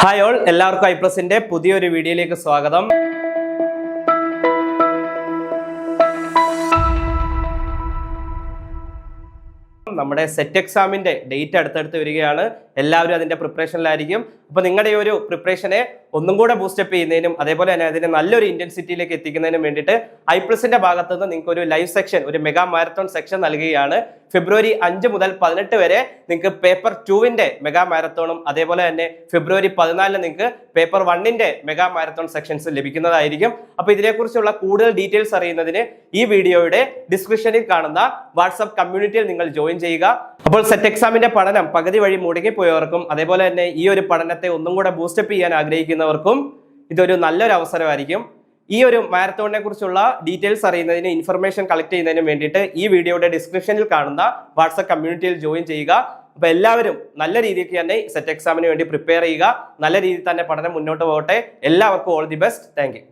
Hi all, എല്ലാവർക്കും ഐപ്ലസിന്റെ പുതിയൊരു വീഡിയോയിലേക്ക് സ്വാഗതം. നമ്മുടെ സെറ്റ് എക്സാമിന്റെ ഡേറ്റ് അടുത്തടുത്ത് വരികയാണ്. എല്ലാവരും അതിന്റെ പ്രിപ്പറേഷനിലായിരിക്കും. അപ്പോൾ നിങ്ങളുടെ ഈ ഒരു പ്രിപ്പറേഷനെ ഒന്നും കൂടെ ബൂസ്റ്റപ്പ് ചെയ്യുന്നതിനും അതേപോലെ തന്നെ അതിനെ നല്ലൊരു ഇന്റൻസിറ്റിയിലേക്ക് എത്തിക്കുന്നതിനും വേണ്ടിയിട്ട് ഐപ്ലസിന്റെ ഭാഗത്തു നിന്ന് നിങ്ങൾക്ക് ഒരു ലൈവ് സെക്ഷൻ, ഒരു മെഗാ മാരത്തോൺ സെക്ഷൻ നൽകുകയാണ്. ഫെബ്രുവരി 5 മുതൽ 18 വരെ നിങ്ങൾക്ക് പേപ്പർ 2വിന്റെ മെഗാ മാരത്തോണും അതേപോലെ തന്നെ ഫെബ്രുവരി 14 നിങ്ങൾക്ക് പേപ്പർ 1ന്റെ മെഗാ മാരത്തോൺ സെക്ഷൻസ് ലഭിക്കുന്നതായിരിക്കും. അപ്പോൾ ഇതിനെക്കുറിച്ചുള്ള കൂടുതൽ ഡീറ്റെയിൽസ് അറിയുന്നതിന് ഈ വീഡിയോയുടെ ഡിസ്ക്രിപ്ഷനിൽ കാണുന്ന വാട്സ്ആപ്പ് കമ്മ്യൂണിറ്റിയിൽ നിങ്ങൾ ജോയിൻ ചെയ്യുക. അപ്പോൾ സെറ്റ് എക്സാമിന്റെ പഠനം പകുതി വഴി മുടങ്ങിപ്പോയവർക്കും അതേപോലെ തന്നെ ഈ ഒരു പഠനത്തെ ഒന്നും കൂടെ ബൂസ്റ്റപ്പ് ചെയ്യാൻ ആഗ്രഹിക്കുന്നവർക്കും ഇതൊരു നല്ലൊരു അവസരമായിരിക്കും. ഈ ഒരു മാരത്തോണിനെ കുറിച്ചുള്ള ഡീറ്റെയിൽസ് അറിയുന്നതിന്, ഇൻഫർമേഷൻ കളക്ട് ചെയ്യുന്നതിനും വേണ്ടിയിട്ട് ഈ വീഡിയോയുടെ ഡിസ്ക്രിപ്ഷനിൽ കാണുന്ന വാട്സ്ആപ്പ് കമ്മ്യൂണിറ്റിയിൽ ജോയിൻ ചെയ്യുക. അപ്പൊ എല്ലാവരും നല്ല രീതിക്ക് തന്നെ സെറ്റ് എക്സാമിന് വേണ്ടി പ്രിപ്പയർ ചെയ്യുക. നല്ല രീതിയിൽ തന്നെ പഠനം മുന്നോട്ട് പോകട്ടെ. എല്ലാവർക്കും all the best. Thank you.